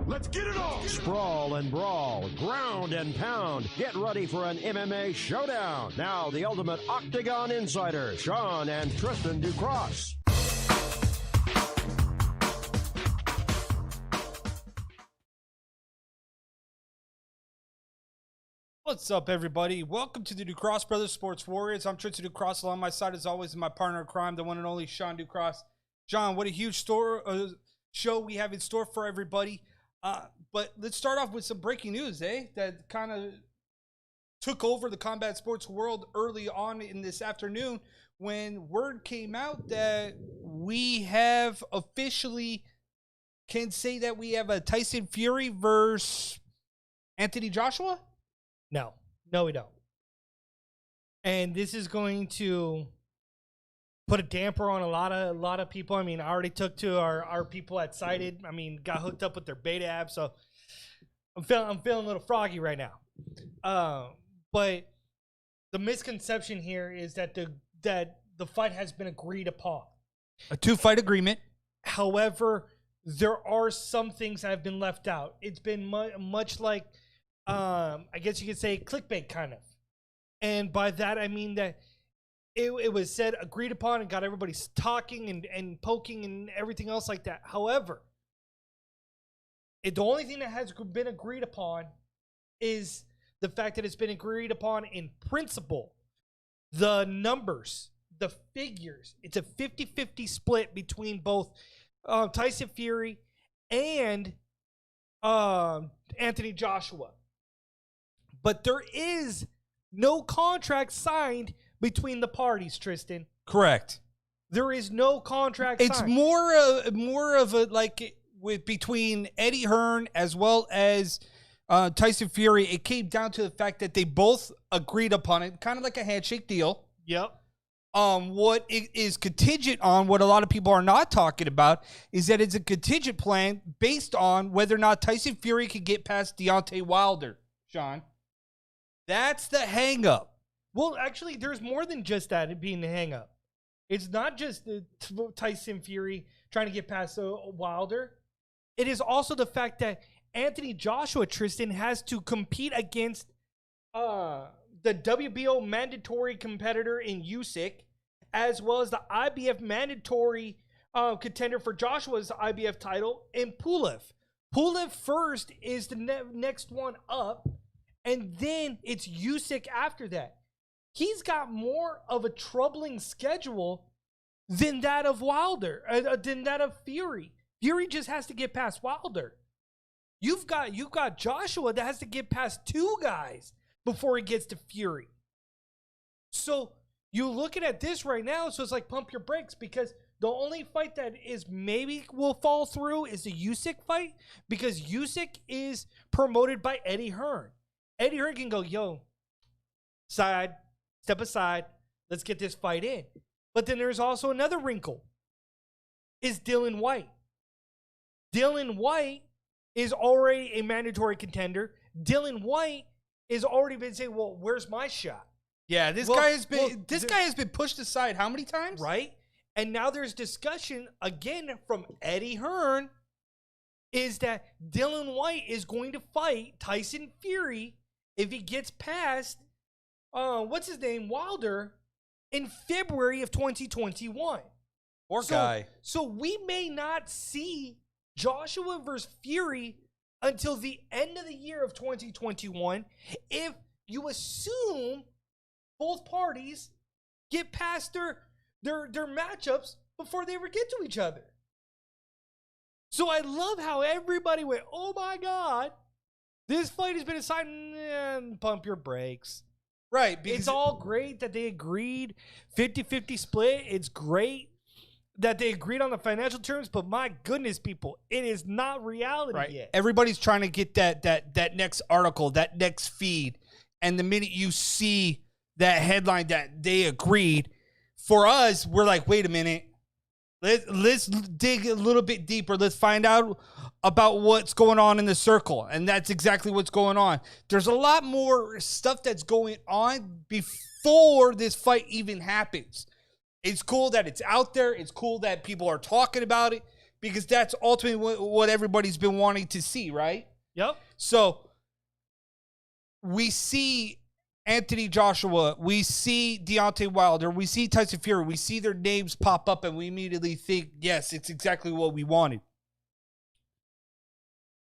Let's get it on! Sprawl and brawl, ground and pound. Get ready for an MMA showdown. Now, the ultimate Octagon Insider, Sean and Tristan Ducross. What's up, everybody? Welcome to the Ducross Brothers Sports Warriors. I'm Tristan Ducross. Along my side, as always, is my partner in crime, the one and only Sean Ducross. John, what a huge show we have in store for everybody. But let's start off with some breaking news, that kind of took over the combat sports world early on in this afternoon when word came out that we have officially can say that we have a Tyson Fury versus Anthony Joshua. No, we don't. And this is going to put a damper on a lot of people. I mean, I already took to our people at Cited. I mean, got hooked up with their beta app, so I'm feeling a little froggy right now. But the misconception here is that the fight has been agreed upon. A 2-fight agreement. However, there are some things that have been left out. It's been much like, I guess you could say, clickbait kind of. And by that, I mean that it was said, agreed upon, and got everybody talking and poking and everything else like that. However, the only thing that has been agreed upon is the fact that it's been agreed upon in principle. The numbers, the figures, it's a 50-50 split between both Tyson Fury and Anthony Joshua. But there is no contract signed between the parties, Tristan. Correct. There is no contract It's signed. more of a like with between Eddie Hearn as well as Tyson Fury. It came down to the fact that they both agreed upon it, kind of like a handshake deal. Yep. What it is contingent on, what a lot of people are not talking about, is that it's a contingent plan based on whether or not Tyson Fury can get past Deontay Wilder, Sean. That's the hang-up. Well, actually, there's more than just that being the hang-up. It's not just Tyson Fury trying to get past Wilder. It is also the fact that Anthony Joshua, Tristan, has to compete against the WBO mandatory competitor in Usyk, as well as the IBF mandatory contender for Joshua's IBF title in Pulev. Pulev first is the next one up, and then it's Usyk after that. He's got more of a troubling schedule than that of Wilder, than that of Fury. Fury just has to get past Wilder. You've got Joshua that has to get past two guys before he gets to Fury. So you looking at this right now, so it's like pump your brakes, because the only fight that is maybe will fall through is the Usyk fight, because Usyk is promoted by Eddie Hearn. Eddie Hearn can go, yo, step aside, let's get this fight in. But then there's also another wrinkle, is Dillian Whyte. Dillian Whyte is already a mandatory contender. Dillian Whyte has already been saying, well, where's my shot? Yeah, this guy has been pushed aside how many times? Right? And now there's discussion again from Eddie Hearn is that Dillian Whyte is going to fight Tyson Fury if he gets past what's his name, Wilder, in February of 2021. Poor guy. So we may not see Joshua versus Fury until the end of the year of 2021 if you assume both parties get past their matchups before they ever get to each other. So I love how everybody went, oh my God, this fight has been decided, and pump your brakes. Right. It's all great that they agreed, 50-50 split. It's great that they agreed on the financial terms, but my goodness, people, it is not reality yet. Everybody's trying to get that next article, that next feed, and the minute you see that headline that they agreed, for us, we're like, wait a minute, let's dig a little bit deeper. Let's find out about what's going on in the circle, and that's exactly what's going on. There's a lot more stuff that's going on before this fight even happens. It's cool that it's out there. It's cool that people are talking about it. because that's ultimately what everybody's been wanting to see, right? Yep. So we see Anthony Joshua, we see Deontay Wilder, we see Tyson Fury, we see their names pop up, and we immediately think, yes, it's exactly what we wanted.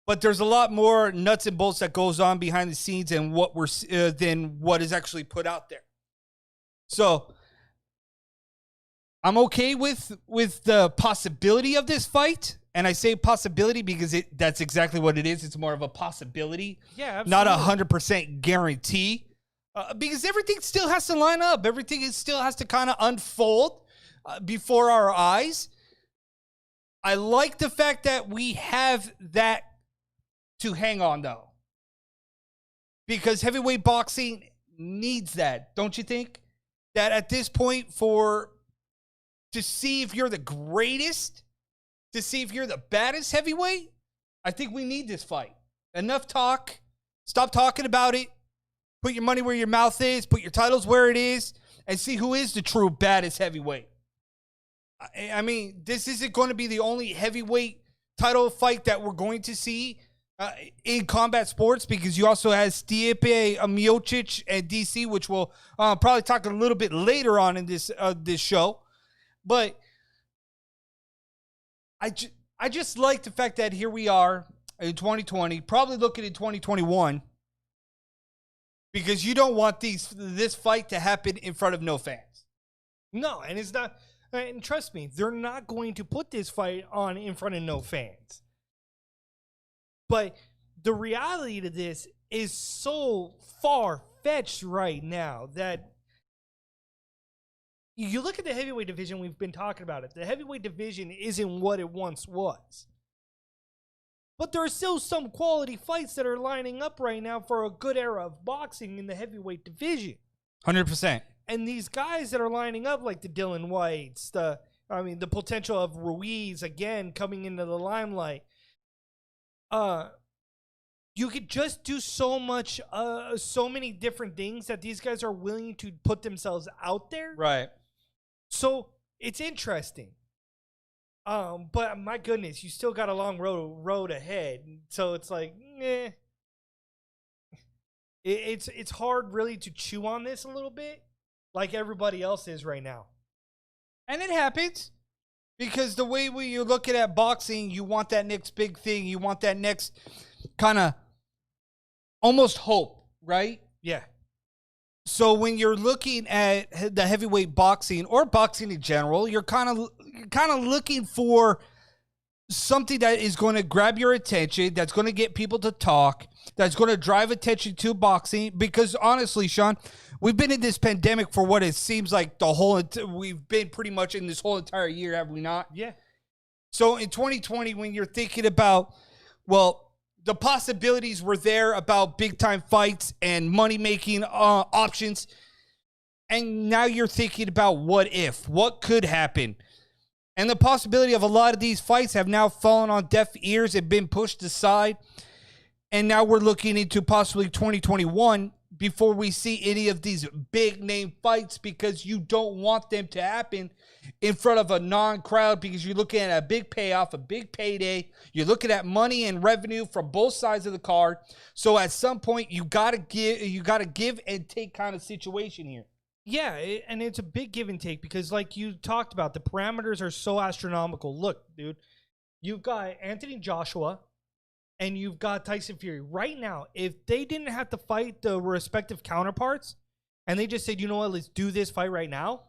But there's a lot more nuts and bolts that goes on behind the scenes and than what is actually put out there. So I'm okay with the possibility of this fight. And I say possibility because that's exactly what it is. It's more of a possibility. Yeah, not absolutely. 100% guarantee. Because everything still has to line up. Everything still has to kind of unfold before our eyes. I like the fact that we have that to hang on, though. Because heavyweight boxing needs that, don't you think? That at this point, to see if you're the greatest, to see if you're the baddest heavyweight, I think we need this fight. Enough talk. Stop talking about it. Put your money where your mouth is. Put your titles where it is. And see who is the true baddest heavyweight. I mean, this isn't going to be the only heavyweight title fight that we're going to see in combat sports, because you also have Stipe Miocic and DC, which we'll probably talk a little bit later on in this show. But I just like the fact that here we are in 2020, probably looking at 2021, because you don't want this fight to happen in front of no fans. No, and it's not. And trust me, they're not going to put this fight on in front of no fans. But the reality to this is so far-fetched right now that you look at the heavyweight division, we've been talking about it. The heavyweight division isn't what it once was. But there are still some quality fights that are lining up right now for a good era of boxing in the heavyweight division. 100%. And these guys that are lining up, like the Dylan Whites, the potential of Ruiz again coming into the limelight. You could just do so much, so many different things that these guys are willing to put themselves out there. Right. So it's interesting. But my goodness, you still got a long road ahead. So it's like, it's hard really to chew on this a little bit, like everybody else is right now. And it happens. Because the way you're looking at boxing, you want that next big thing. You want that next kind of almost hope, right? Yeah. So when you're looking at the heavyweight boxing or boxing in general, you're kind of looking for something that is going to grab your attention, that's going to get people to talk, that's going to drive attention to boxing. Because honestly, Sean, we've been in this pandemic for what it seems like we've been pretty much in this whole entire year, have we not? Yeah. So in 2020, when you're thinking about, well, the possibilities were there about big-time fights and money-making options, and now you're thinking about what could happen. And the possibility of a lot of these fights have now fallen on deaf ears and been pushed aside. And now we're looking into possibly 2021 before we see any of these big name fights, because you don't want them to happen in front of a non-crowd, because you're looking at a big payoff, a big payday. You're looking at money and revenue from both sides of the card. So at some point you gotta give and take kind of situation here. Yeah, and it's a big give and take, because like you talked about, the parameters are so astronomical. Look, dude, you've got Anthony Joshua and you've got Tyson Fury. Right now, if they didn't have to fight the respective counterparts and they just said, you know what, let's do this fight right now,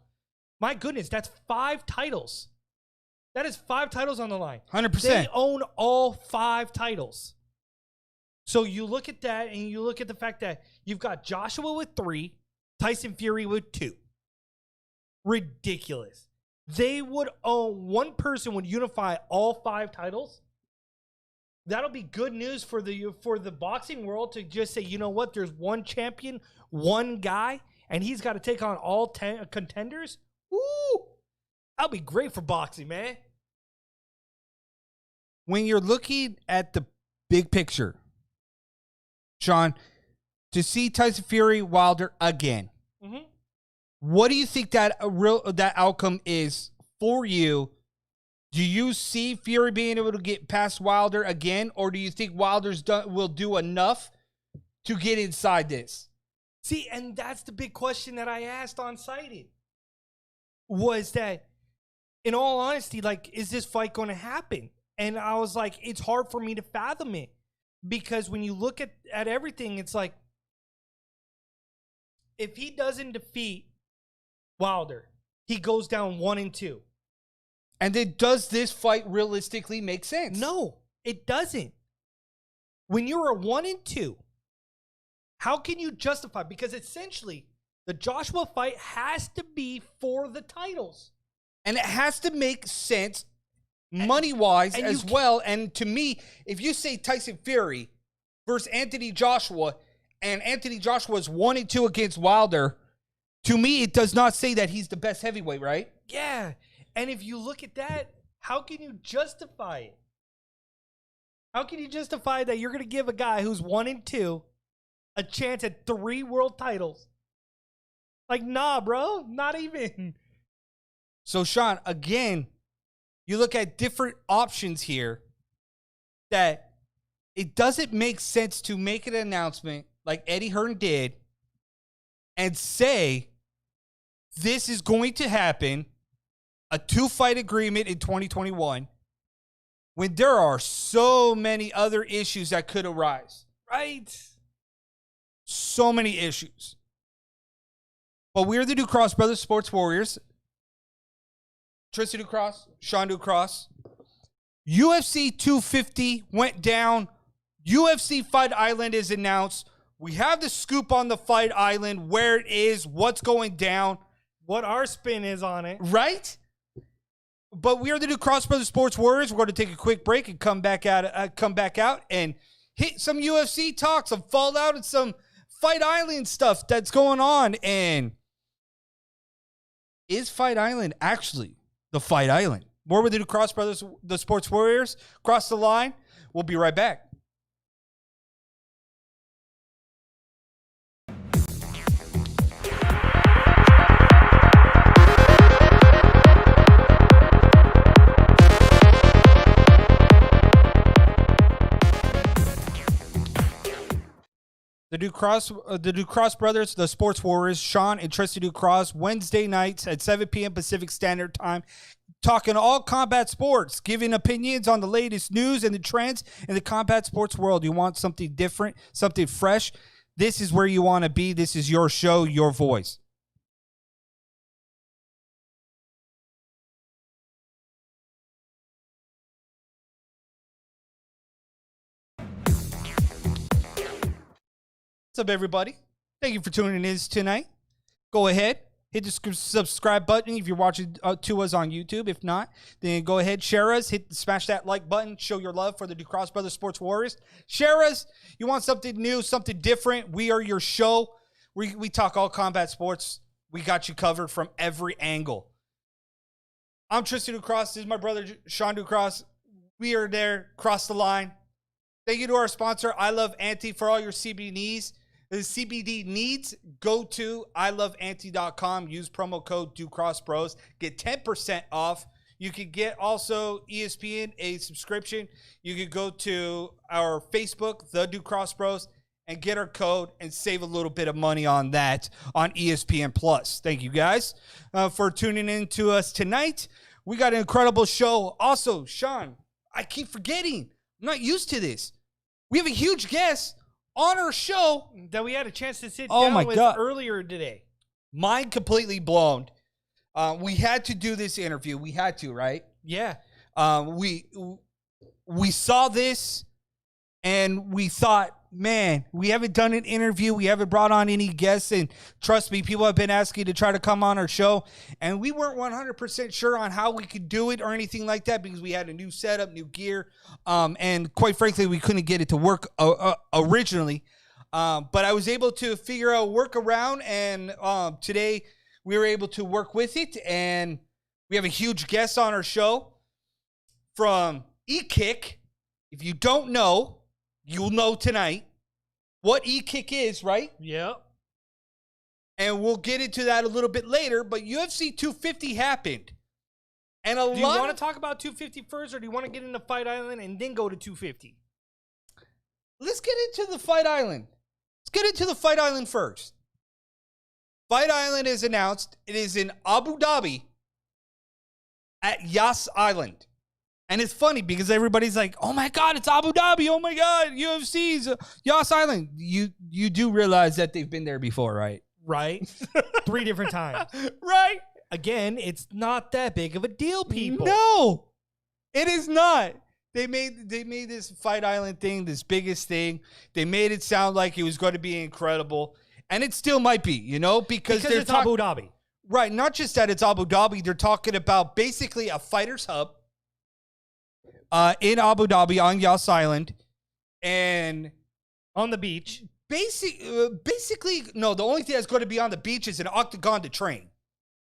my goodness, that's 5 titles. That is 5 titles on the line. 100%. They own all 5 titles. So you look at that and you look at the fact that you've got Joshua with 3, Tyson Fury with 2. Ridiculous. They would own, one person would unify all 5 titles. That'll be good news for the boxing world, to just say, you know what, there's one champion, one guy, and he's got to take on all 10 contenders. Woo! That'll be great for boxing, man. When you're looking at the big picture, Sean, to see Tyson Fury Wilder again, what do you think that outcome is for you Do you see Fury being able to get past Wilder again, or do you think Wilder's will do enough to get inside this? See, and that's the big question that I asked on Cited. Was that, in all honesty, like, is this fight going to happen? And I was like, it's hard for me to fathom it. Because when you look at everything, it's like, if he doesn't defeat Wilder, he goes down 1-2. And then does this fight realistically make sense? No, it doesn't. When you're a 1-2, how can you justify? Because essentially, the Joshua fight has to be for the titles. And it has to make sense money-wise as well. And to me, if you say Tyson Fury versus Anthony Joshua, and Anthony Joshua is 1-2 against Wilder, to me, it does not say that he's the best heavyweight, right? Yeah. And if you look at that, how can you justify it? How can you justify that you're going to give a guy who's 1-2 a chance at 3 world titles? Like, nah, bro, not even. So, Sean, again, you look at different options here that it doesn't make sense to make an announcement like Eddie Hearn did and say this is going to happen, a 2-fight agreement in 2021, when there are so many other issues that could arise. Right? So many issues. But we're the Ducross Brothers Sports Warriors. Tristan Ducross, Sean Ducross. UFC 250 went down. UFC Fight Island is announced. We have the scoop on the Fight Island, where it is, what's going down. What our spin is on it. Right? But we are the Ducross Brothers Sports Warriors. We're going to take a quick break and come back out and hit some UFC talk, some Fallout, and some Fight Island stuff that's going on. And is Fight Island actually the Fight Island? More with the Ducross Brothers, the Sports Warriors. Cross the line. We'll be right back. The Ducross Brothers, the Sports Warriors, Sean and Tristan Ducross, Wednesday nights at 7 p.m. Pacific Standard Time, talking all combat sports, giving opinions on the latest news and the trends in the combat sports world. You want something different, something fresh? This is where you want to be. This is your show, your voice. What's up, everybody? Thank you for tuning in tonight. Go ahead, hit the subscribe button if you're watching to us on YouTube. If not, then go ahead, share us, smash that like button, show your love for the Ducross Brothers Sports Warriors. Share us. You want something new, something different? We are your show. We talk all combat sports. We got you covered from every angle. I'm Tristan Ducross. This is my brother, Sean Ducross. We are there. Cross the line. Thank you to our sponsor, I Love Anti, for all your CBD needs. Go to iloveanti.com. Use promo code DucrossBros. Get 10% off. You can get also ESPN a subscription. You can go to our Facebook, The Ducross Bros, and get our code and save a little bit of money on that on ESPN Plus. Thank you guys for tuning in to us tonight. We got an incredible show. Also, Sean, I keep forgetting. I'm not used to this. We have a huge guest on our show that we had a chance to sit down with earlier today. Mind completely blown. We had to do this interview. We had to, right? Yeah. We saw this and we thought, man, we haven't done an interview. We haven't brought on any guests. And trust me, people have been asking to try to come on our show. And we weren't 100% sure on how we could do it or anything like that because we had a new setup, new gear. And quite frankly, we couldn't get it to work originally. But I was able to figure out a workaround. And today we were able to work with it. And we have a huge guest on our show from E-Kick. If you don't know, you'll know tonight what E-Kick is, right? Yep. And we'll get into that a little bit later, but UFC 250 happened. And do you want to talk about 250 first, or do you want to get into Fight Island and then go to 250? Let's get into the Fight Island. Let's get into the Fight Island first. Fight Island is announced. It is in Abu Dhabi at Yas Island. And it's funny because everybody's like, oh my God, it's Abu Dhabi. Oh my God, UFC's Yas Island. You do realize that they've been there before, right? Right. 3 different times. Right. Again, it's not that big of a deal, people. No, it is not. They made this Fight Island thing, this biggest thing. They made it sound like it was going to be incredible. And it still might be, because it's Abu Dhabi. Right. Not just that it's Abu Dhabi. They're talking about basically a fighter's hub in Abu Dhabi on Yas Island. And on the beach. Basically, no, the only thing that's going to be on the beach is an octagon to train.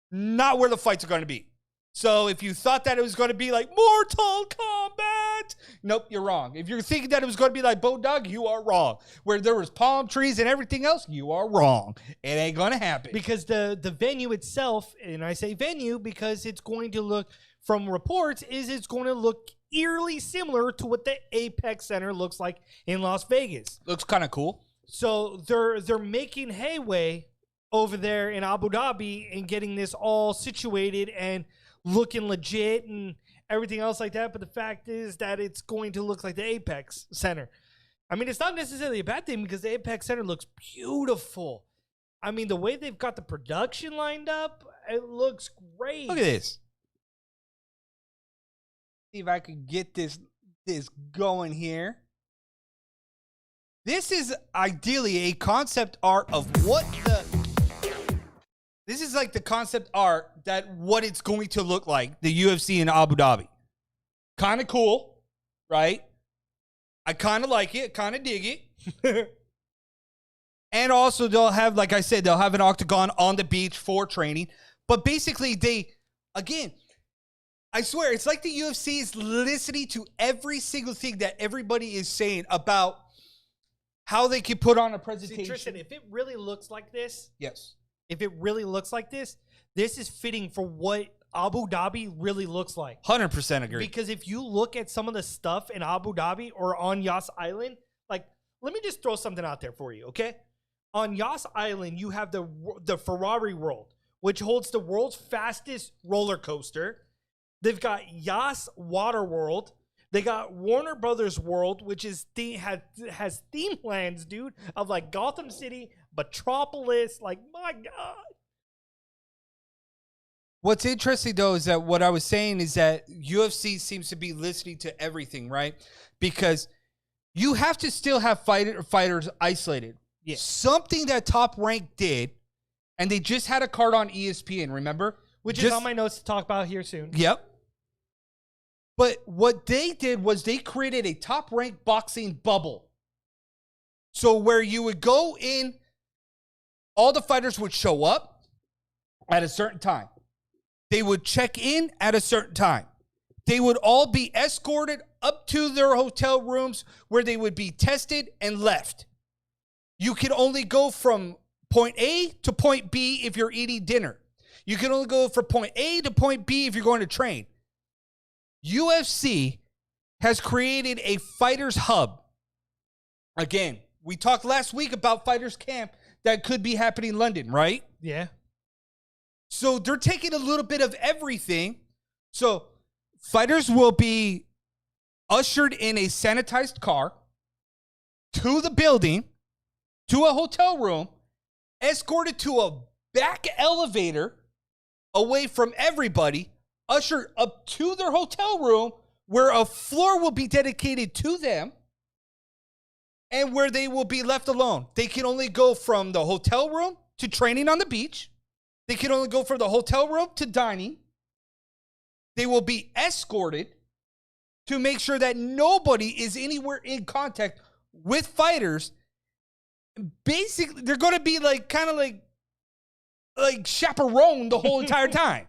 Not where the fights are going to be. So if you thought that it was going to be like Mortal Kombat, nope, you're wrong. If you're thinking that it was going to be like Bodog, you are wrong. Where there was palm trees and everything else, you are wrong. It ain't going to happen. Because the venue itself, and I say venue because it's going to look, from reports, it's going to look eerily similar to what the Apex Center looks like in Las Vegas. Looks kind of cool. So they're making headway over there in Abu Dhabi and getting this all situated and looking legit and everything else like that. But the fact is that it's going to look like the Apex Center. I mean, it's not necessarily a bad thing because the Apex Center looks beautiful. I mean, the way they've got the production lined up, it looks great. Look at this. See if I could get this going here. This is ideally a concept art of this is like the concept art that what it's going to look like, the UFC in Abu Dhabi. Kind of cool, right? I kind of like it, kind of dig it. And also they'll have, like I said, they'll have an octagon on the beach for training. But basically I swear, it's like the UFC is listening to every single thing that everybody is saying about how they can put on a presentation. See, Tristan, if it really looks like this, yes. If it really looks like this is fitting for what Abu Dhabi really looks like. 100% agree. Because if you look at some of the stuff in Abu Dhabi or on Yas Island, like, let me just throw something out there for you, okay? On Yas Island, you have the Ferrari World, which holds the world's fastest roller coaster. They've got Yas Water World. They got Warner Brothers World, which has theme lands, dude, of like Gotham City, Metropolis. Like, my God. What's interesting, though, is that what I was saying is that UFC seems to be listening to everything, right? Because you have to still have fighters isolated. Yeah. Something that Top Rank did, and they just had a card on ESPN, remember? Which is on my notes to talk about here soon. Yep. But what they did was they created a top-ranked boxing bubble. So where you would go in, all the fighters would show up at a certain time. They would check in at a certain time. They would all be escorted up to their hotel rooms where they would be tested and left. You could only go from point A to point B if you're eating dinner. You can only go from point A to point B if you're going to train. UFC has created a fighters hub. Again, we talked last week about fighters camp that could be happening in London, right? Yeah. So they're taking a little bit of everything. So fighters will be ushered in a sanitized car to the building, to a hotel room, escorted to a back elevator away from everybody, ushered up to their hotel room where a floor will be dedicated to them and where they will be left alone. They can only go from the hotel room to training on the beach. They can only go from the hotel room to dining. They will be escorted to make sure that nobody is anywhere in contact with fighters. Basically, they're going to be like kind of like chaperone the whole entire time.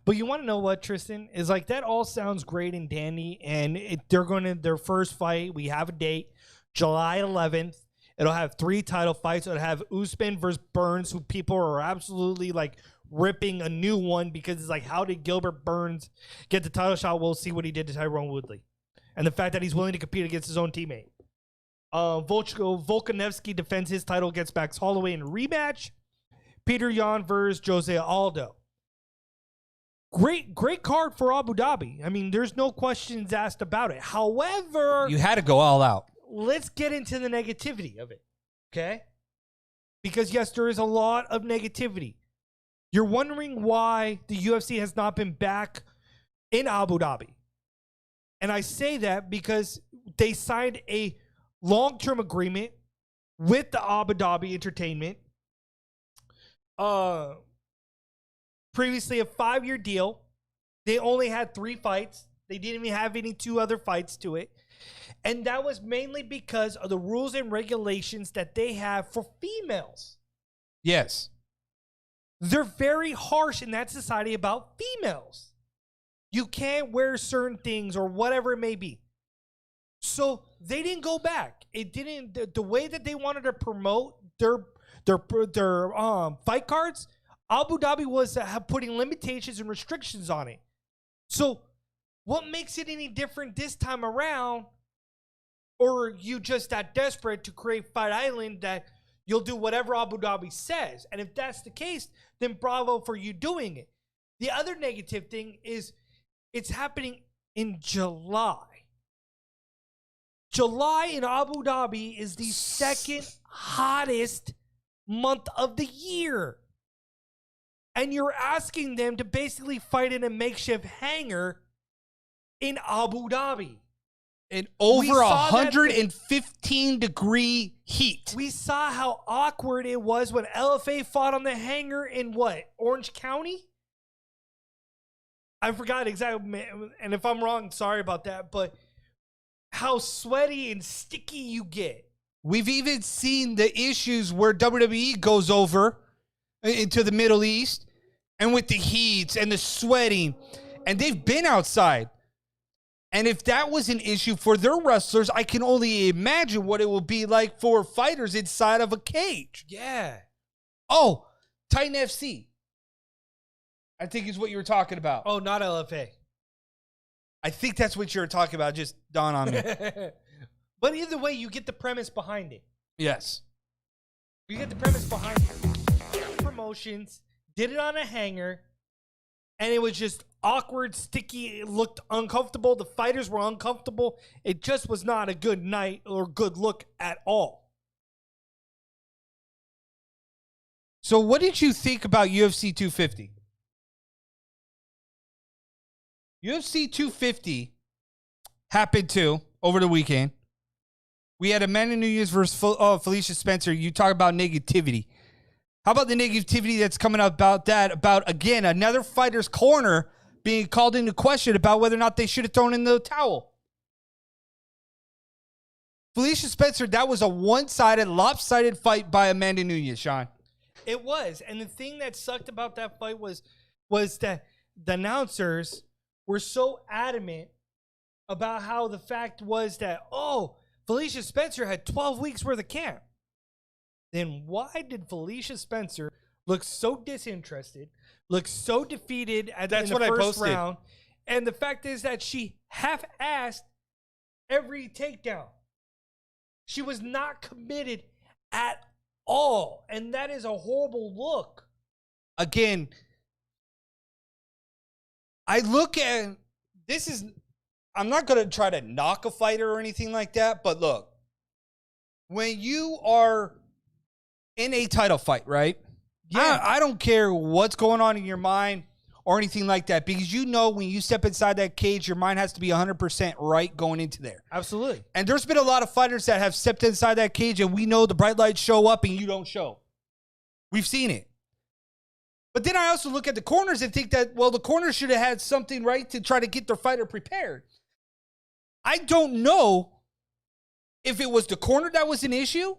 But you want to know what, Tristan? Is like that all sounds great and dandy, and they're going to their first fight. We have a date, July 11th. It'll have 3 title fights. It'll have Usman versus Burns, who people are absolutely like ripping a new one because it's like, how did Gilbert Burns get the title shot? We'll see what he did to Tyrone Woodley. And the fact that he's willing to compete against his own teammate. Volkanovski defends his title against Max Holloway in a rematch. Peter Yan versus Jose Aldo. Great card for Abu Dhabi. I mean, there's no questions asked about it. However, You had to go all out. let's get into the negativity of it, okay? Because, yes, there is a lot of negativity. You're wondering why the UFC has not been back in Abu Dhabi. And I say that because they signed a long-term agreement with the Abu Dhabi Entertainment. Previously a 5-year deal. They only had 3 fights. They didn't even have any 2 other fights to it. And that was mainly because of the rules and regulations that they have for females. Yes. They're very harsh in that society about females. You can't wear certain things or whatever it may be. So they didn't go back. It didn't. The way that they wanted to promote their fight cards, Abu Dhabi was putting limitations and restrictions on it. So what makes it any different this time around? Or are you just that desperate to create Fight Island that you'll do whatever Abu Dhabi says? And if that's the case, then bravo for you doing it. The other negative thing is it's happening in July. July in Abu Dhabi is the second hottest month of the year. And you're asking them to basically fight in a makeshift hangar in Abu Dhabi. In over 115-degree heat. We saw how awkward it was when LFA fought on the hangar in what? Orange County? I forgot exactly. And if I'm wrong, sorry about that. But how sweaty and sticky you get. We've even seen the issues where WWE goes over into the Middle East and with the heats and the sweating. And they've been outside. And if that was an issue for their wrestlers, I can only imagine what it will be like for fighters inside of a cage. Yeah. Oh, Titan FC. I think is what you were talking about. Oh, not LFA. I think that's what you were talking about. Just dawned on me. But either way, you get the premise behind it. Yes. You get the premise behind it. Promotions, did it on a hanger, and it was just awkward, sticky. It looked uncomfortable. The fighters were uncomfortable. It just was not a good night or good look at all. So what did you think about UFC 250? UFC 250 happened too over the weekend. We had Amanda Nunes versus Felicia Spencer. You talk about negativity. How about the negativity that's coming up about that? About, again, another fighter's corner being called into question about whether or not they should have thrown in the towel. Felicia Spencer, that was a one-sided, lopsided fight by Amanda Nunes, Sean. It was. And the thing that sucked about that fight was that the announcers were so adamant about how the fact was that, oh, Felicia Spencer had 12 weeks worth of camp. Then why did Felicia Spencer look so disinterested, look so defeated in the first round? And the fact is that she half-assed every takedown. She was not committed at all. And that is a horrible look. Again, I look at this is, I'm not going to try to knock a fighter or anything like that, but look, when you are in a title fight, right? Yeah. I don't care what's going on in your mind or anything like that, because you know when you step inside that cage, your mind has to be 100% right going into there. Absolutely. And there's been a lot of fighters that have stepped inside that cage and we know the bright lights show up and you don't show. We've seen it. But then I also look at the corners and think that, well, the corners should have had something right to try to get their fighter prepared. I don't know if it was the corner that was an issue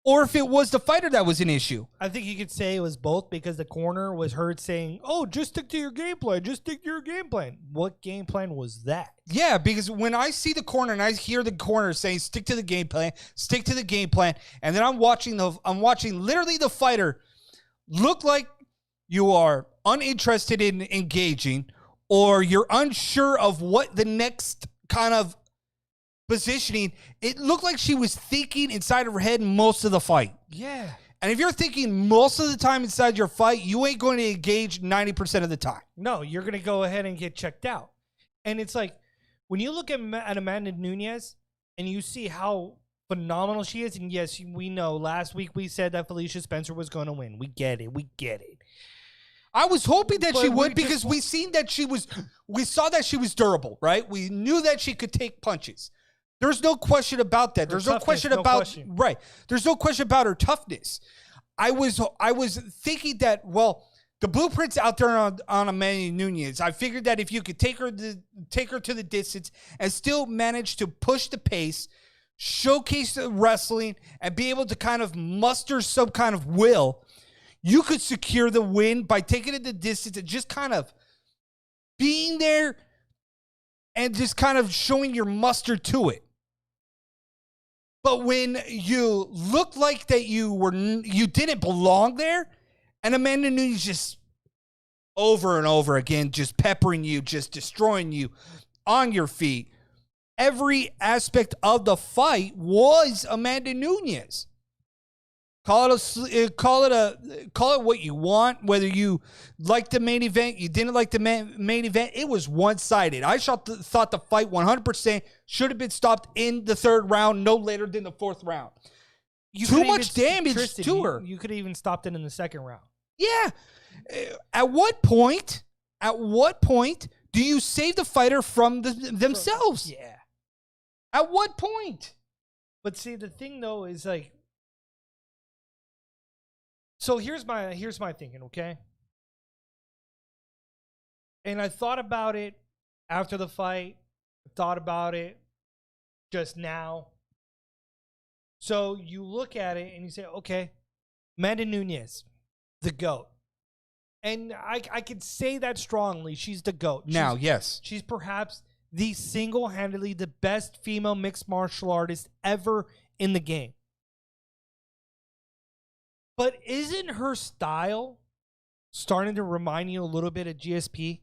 or if it was the fighter that was an issue. I think you could say it was both, because the corner was heard saying, oh, just stick to your game plan. Just stick to your game plan. What game plan was that? Yeah, because when I see the corner and I hear the corner saying, stick to the game plan, stick to the game plan, and then I'm watching literally the fighter look like, you are uninterested in engaging, or you're unsure of what the next kind of positioning. It looked like she was thinking inside of her head most of the fight. Yeah. And if you're thinking most of the time inside your fight, you ain't going to engage 90% of the time. No, you're going to go ahead and get checked out. And it's like, when you look at Amanda Nunes and you see how phenomenal she is, and yes, we know last week we said that Felicia Spencer was going to win. We get it. I was hoping that she would, because we saw that she was durable, right? We knew that she could take punches. There's no question about that. There's no question about right. There's no question about her toughness. I was thinking that, well, the blueprint's out there on Amanda Nunes. I figured that if you could take her to the distance and still manage to push the pace, showcase the wrestling, and be able to kind of muster some kind of will, you could secure the win by taking it the distance and just kind of being there and just kind of showing your muster to it. But when you looked like that you didn't belong there, and Amanda Nunes just over and over again, just peppering you, just destroying you on your feet, every aspect of the fight was Amanda Nunes. Call it what you want, whether you liked the main event, you didn't like the main event. It was one-sided. I thought the fight 100% should have been stopped in the third round, no later than the fourth round. Too much damage to her. You could have even stopped it in the second round. Yeah. At what point do you save the fighter from themselves? Yeah. At what point? But see, the thing though is like, so here's my thinking, okay? And I thought about it after the fight. I thought about it just now. So you look at it and you say, okay, Amanda Nunes, the GOAT. And I could say that strongly. She's the GOAT. Yes. She's perhaps the single-handedly the best female mixed martial artist ever in the game. But isn't her style starting to remind you a little bit of GSP?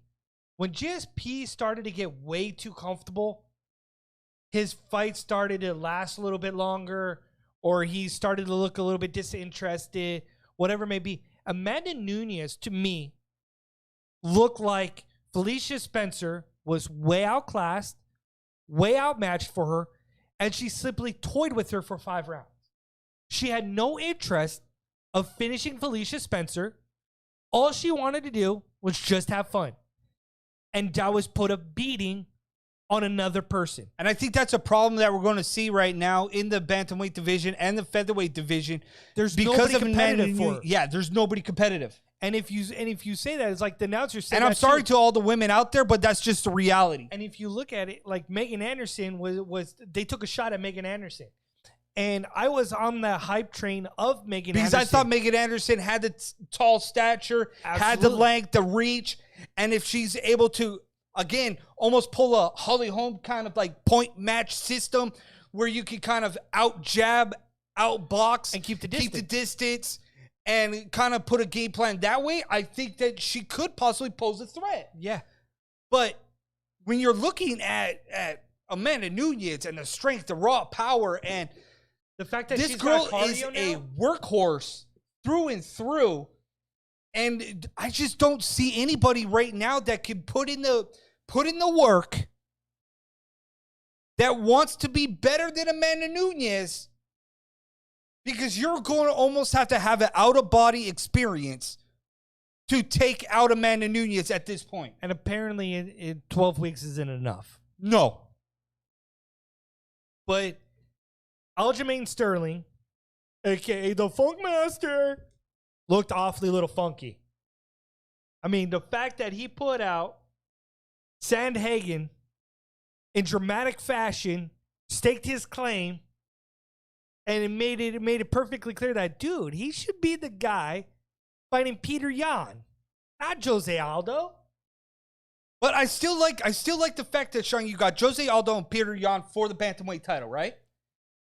When GSP started to get way too comfortable, his fights started to last a little bit longer, or he started to look a little bit disinterested, whatever it may be. Amanda Nunes, to me, looked like Felicia Spencer was way outclassed, way outmatched for her, and she simply toyed with her for 5 rounds. She had no interest of finishing Felicia Spencer. All she wanted to do was just have fun. And that was put a beating on another person. And I think that's a problem that we're going to see right now in the bantamweight division and the featherweight division. There's nobody competitive for her. Yeah, there's nobody competitive. And if you say that, it's like the announcer said. And I'm sorry to all the women out there, but that's just the reality. And if you look at it, like Megan Anderson was they took a shot at Megan Anderson. And I was on the hype train of Megan Anderson. Because I thought Megan Anderson had the tall stature, had the length, the reach. And if she's able to, again, almost pull a Holly Holm kind of like point match system where you can kind of out jab, out box, and keep the distance and kind of put a game plan that way, I think that she could possibly pose a threat. Yeah. But when you're looking at Amanda Nunes and the strength, the raw power, and the fact that this girl is a workhorse through and through, and I just don't see anybody right now that can put in the work that wants to be better than Amanda Nunes, because you're going to almost have to have an out-of-body experience to take out Amanda Nunes at this point. And apparently in 12 weeks isn't enough. No. But Aljamain Sterling, a.k.a. the Funk Master, looked awfully little funky. I mean, the fact that he put out Sandhagen in dramatic fashion, staked his claim, and it made it perfectly clear that, dude, he should be the guy fighting Peter Yan, not Jose Aldo. But I still like the fact that, Sean, you got Jose Aldo and Peter Yan for the bantamweight title, right?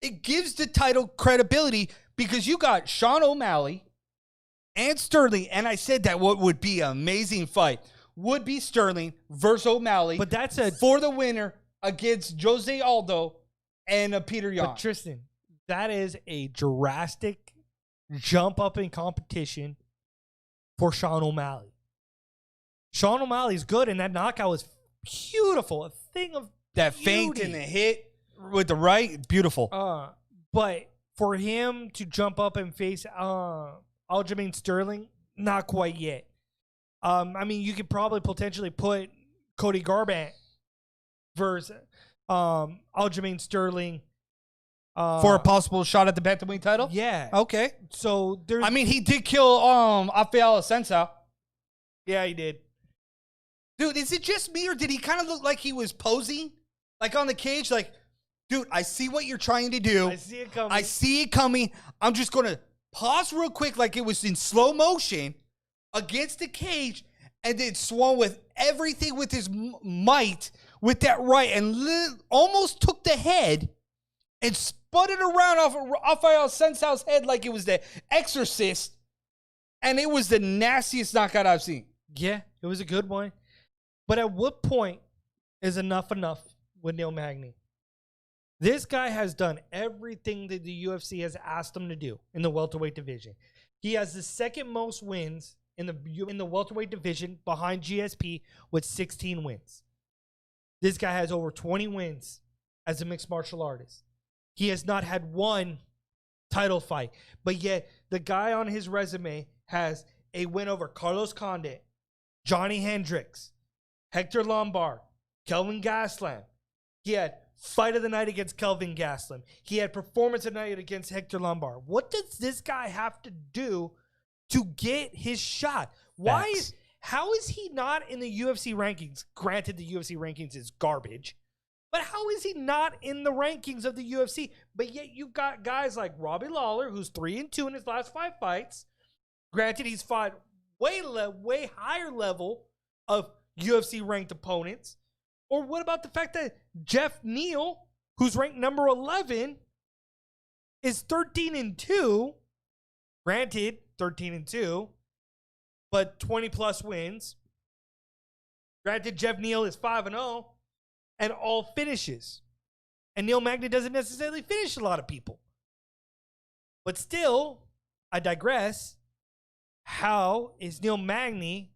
It gives the title credibility because you got Sean O'Malley and Sterling, and I said that what would be an amazing fight would be Sterling versus O'Malley. But that's for the winner against Jose Aldo and Peter Yan. But Tristan, that is a drastic jump up in competition for Sean O'Malley. Sean O'Malley's good, and that knockout was beautiful. A thing of that beauty. feint and the hit with the right, beautiful. But for him to jump up and face Aljamain Sterling, not quite yet. I mean, you could probably potentially put Cody Garbrandt versus Aljamain Sterling for a possible shot at the bantamweight title? Yeah. Okay. So there's. I mean, he did kill Rafael Assunção. Yeah, he did. Dude, is it just me, or did he kind of look like he was posing? Like on the cage? Like, dude, I see what you're trying to do. I see it coming. I see it coming. I'm just going to pause real quick like it was in slow motion against the cage, and then swung with everything with his might with that right, and almost took the head and spun it around off of Rafael Assunção's head like it was the Exorcist, and it was the nastiest knockout I've seen. Yeah, it was a good one. But at what point is enough with Neil Magny? This guy has done everything that the UFC has asked him to do in the welterweight division. He has the second most wins in the welterweight division behind GSP with 16 wins. This guy has over 20 wins as a mixed martial artist. He has not had one title fight, but yet the guy on his resume has a win over Carlos Condit, Johnny Hendricks, Hector Lombard, Kelvin Gastelum. He had fight of the night against Kelvin Gastelum. He had performance of the night against Hector Lombard. What does this guy have to do to get his shot? How is he not in the UFC rankings? Granted, the UFC rankings is garbage, but how is he not in the rankings of the UFC? But yet you've got guys like Robbie Lawler, who's 3-2 in his last 5 fights. Granted, he's fought way higher level of UFC ranked opponents. Or what about the fact that Jeff Neal, who's ranked number 11, is 13-2? Granted, 13-2, but 20-plus wins. Granted, Jeff Neal is 5-0, and all finishes. And Neil Magny doesn't necessarily finish a lot of people. But still, I digress. How is Neil Magny,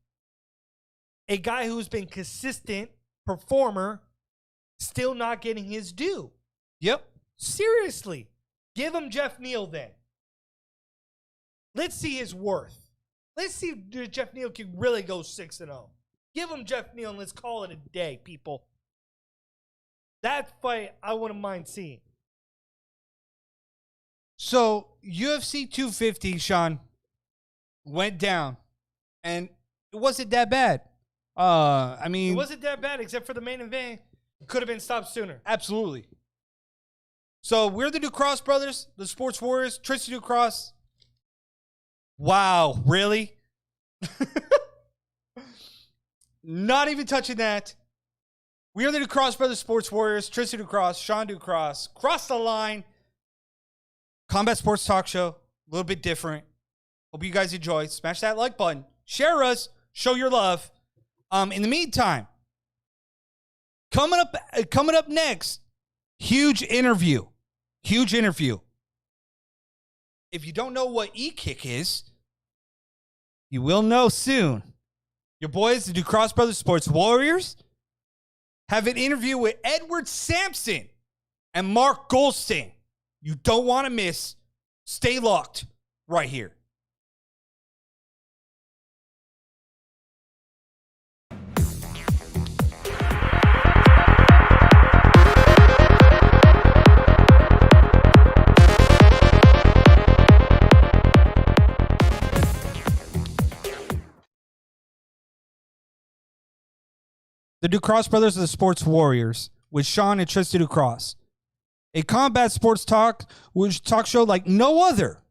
a guy who's been consistent performer, still not getting his due? Yep. Seriously. Give him Jeff Neal then. Let's see his worth. Let's see if Jeff Neal can really go 6-0. Give him Jeff Neal and let's call it a day, people. That fight I wouldn't mind seeing. So, UFC 250, Sean, went down, and it wasn't that bad. I mean, it wasn't that bad, except for the main event. Could have been stopped sooner. Absolutely. So we're the Ducross brothers, the Sports Warriors, Tristan Ducross. Wow, really? Not even touching that. We are the Ducross brothers, Sports Warriors, Tristan Ducross, Sean Ducross. Cross the line. Combat Sports Talk Show. A little bit different. Hope you guys enjoy. Smash that like button. Share us. Show your love. In the meantime, coming up next, huge interview. If you don't know what e-kick is, you will know soon. Your boys, the Ducross Brothers Sports Warriors, have an interview with Edward Sampson and Mark Goldstein. You don't want to miss. Stay locked right here. The Ducross Brothers are the Sports Warriors with Sean and Tristan Ducross. A combat sports talk show like no other.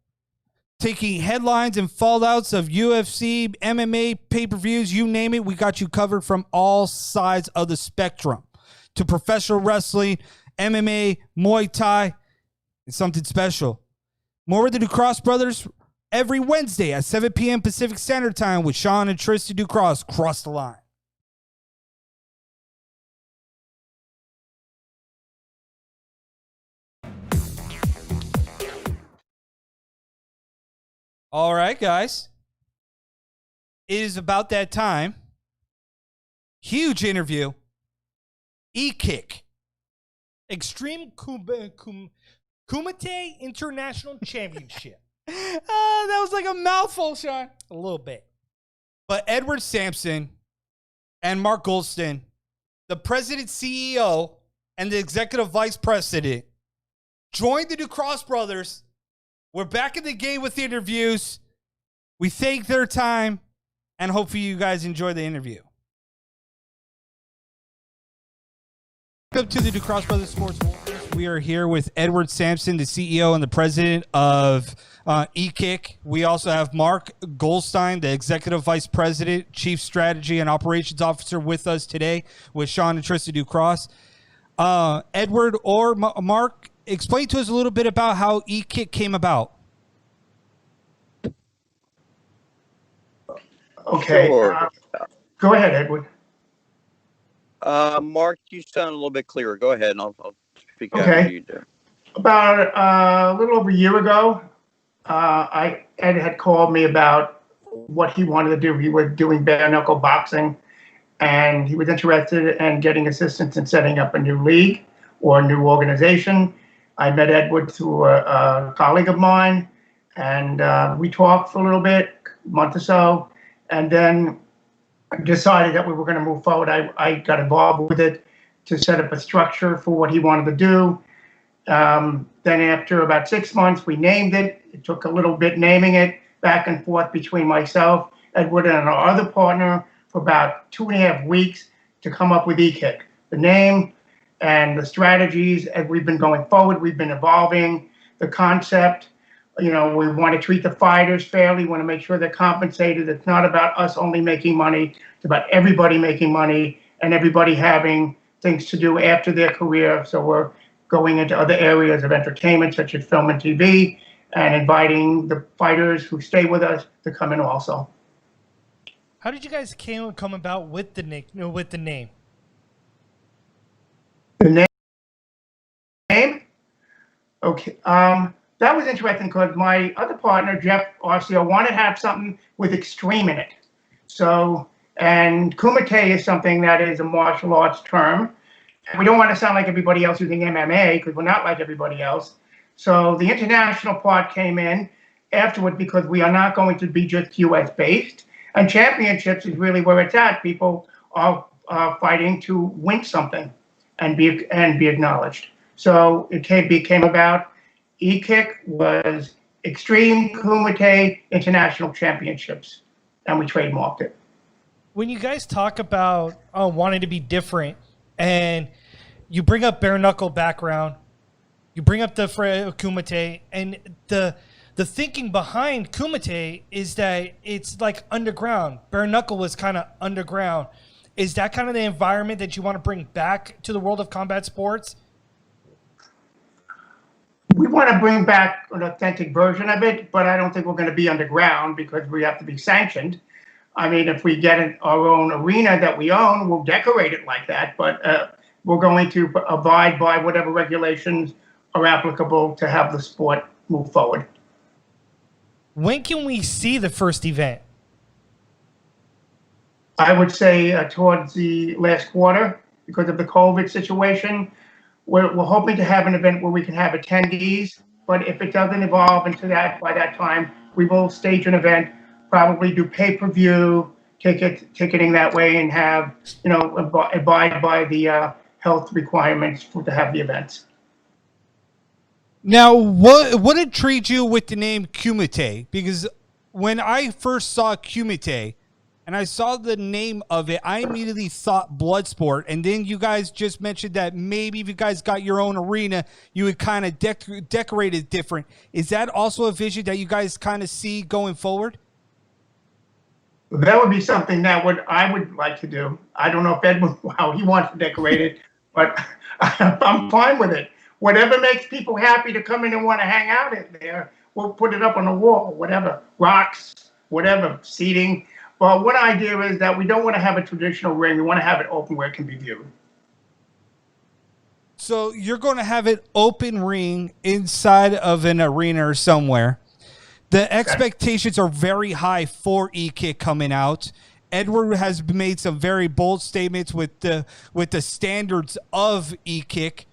Taking headlines and fallouts of UFC, MMA, pay-per-views, you name it, we got you covered from all sides of the spectrum. To professional wrestling, MMA, Muay Thai, it's something special. More with the Ducross Brothers every Wednesday at 7 p.m. Pacific Standard Time with Sean and Tristan Ducross. Cross the line. All right, guys. It is about that time. Huge interview. E-Kick. Extreme Kumite International Championship. That was like a mouthful, Sean. A little bit. But Edward Sampson and Mark Goldston, the president, CEO, and the executive vice president, joined the Ducross brothers. We're back in the game with the interviews. We thank their time, and hopefully you guys enjoy the interview. Welcome to the Ducross Brothers Sports Warriors. We are here with Edward Sampson, the CEO and the president of E-Kick. We also have Mark Goldstein, the executive vice president, chief strategy and operations officer, with us today with Sean and Tristan Ducross. Edward or Mark, explain to us a little bit about how E-Kick came about. Okay. Sure. Go ahead, Edward. Mark, you sound a little bit clearer. Go ahead, and I'll speak Okay. after you do. About a little over a year ago, Ed had called me about what he wanted to do. He was doing bare knuckle boxing, and he was interested in getting assistance in setting up a new league or a new organization. I met Edward through a colleague of mine, and we talked for a little bit, a month or so, and then decided that we were going to move forward. I got involved with it to set up a structure for what he wanted to do. Then after about 6 months, we named it. It took a little bit naming it, back and forth between myself, Edward, and our other partner for about 2.5 weeks to come up with E-Kick. The name and the strategies, and we've been going forward. We've been evolving the concept. You know, we want to treat the fighters fairly. We want to make sure they're compensated. It's not about us only making money. It's about everybody making money and everybody having things to do after their career. So we're going into other areas of entertainment, such as film and TV, and inviting the fighters who stay with us to come in also. How did you guys come about with the name? The name? Okay. That was interesting because my other partner, Jeff Arcio, wanted to have something with extreme in it. So, and Kumite is something that is a martial arts term. And we don't want to sound like everybody else using MMA because we're not like everybody else. So the international part came in afterward because we are not going to be just US based. And championships is really where it's at. People are fighting to win something and be acknowledged. So it became about E-Kick was Extreme Kumite International Championships, and we trademarked it. When you guys talk about wanting to be different, and you bring up bare knuckle background, you bring up the Kumite, and the thinking behind Kumite is that it's like underground. Bare knuckle was kind of underground. Is that kind of the environment that you want to bring back to the world of combat sports? We want to bring back an authentic version of it, but I don't think we're going to be underground because we have to be sanctioned. I mean, if we get our own arena that we own, we'll decorate it like that, but we're going to abide by whatever regulations are applicable to have the sport move forward. When can we see the first event? I would say towards the last quarter because of the COVID situation. We're hoping to have an event where we can have attendees, but if it doesn't evolve into that by that time, we will stage an event, probably do pay-per-view ticketing that way, and have, you know, abide by the health requirements to have the events. Now, what intrigued you with the name Kumite? Because when I first saw Kumite and I saw the name of it, I immediately thought blood sport. And then you guys just mentioned that maybe if you guys got your own arena, you would kind of decorate it different. Is that also a vision that you guys kind of see going forward? That would be something that I would like to do. I don't know if Ed how he wants to decorate it, but I'm fine with it. Whatever makes people happy to come in and want to hang out in there, we'll put it up on the wall, whatever, rocks, whatever, seating. But one idea is that we don't want to have a traditional ring. We want to have it open where it can be viewed. So you're going to have it open ring inside of an arena or somewhere. The expectations are very high for E-Kick coming out. Edward has made some very bold statements with the standards of E-Kick.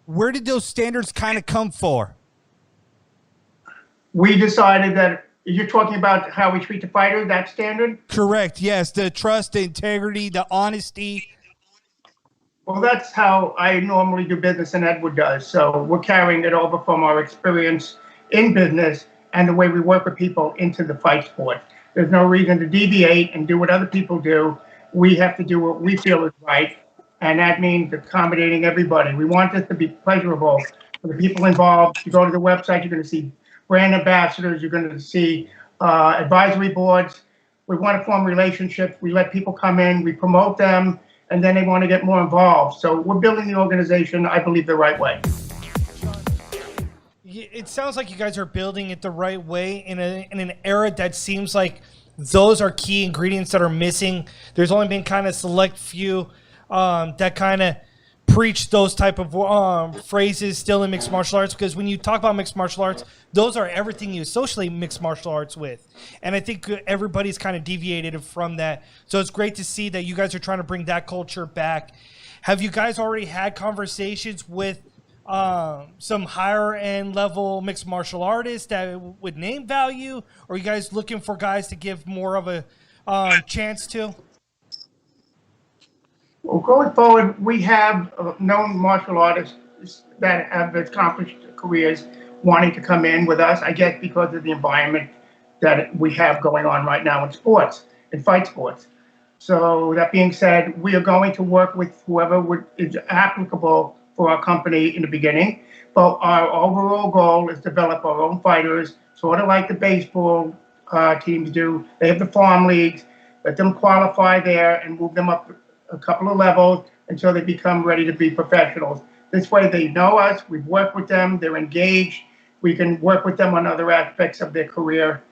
Where did those standards kind of come for? We decided that you're talking about how we treat the fighter, that standard? Correct, yes. The trust, the integrity, the honesty. Well, that's how I normally do business and Edward does. So we're carrying it over from our experience in business and the way we work with people into the fight sport. There's no reason to deviate and do what other people do. We have to do what we feel is right, and that means accommodating everybody. We want this to be pleasurable for the people involved. You go to the website, you're going to see brand ambassadors, you're going to see advisory boards. We want to form relationships. We let people come in, we promote them, and then they want to get more involved. So we're building the organization, I believe, the right way. It sounds like you guys are building it the right way in an era that seems like those are key ingredients that are missing. There's only been kind of select few that kind of preach those type of phrases still in mixed martial arts, because when you talk about mixed martial arts, those are everything you associate mixed martial arts with. And I think everybody's kind of deviated from that. So it's great to see that you guys are trying to bring that culture back. Have you guys already had conversations with some higher end level mixed martial artists that would name value, or are you guys looking for guys to give more of a chance to? Well, going forward, we have known martial artists that have accomplished careers wanting to come in with us, I guess because of the environment that we have going on right now in sports, in fight sports. So that being said, we are going to work with whoever is applicable for our company in the beginning. But our overall goal is to develop our own fighters, sort of like the baseball teams do. They have the farm leagues, let them qualify there and move them up a couple of levels until they become ready to be professionals. This way they know us, we've worked with them, they're engaged, we can work with them on other aspects of their career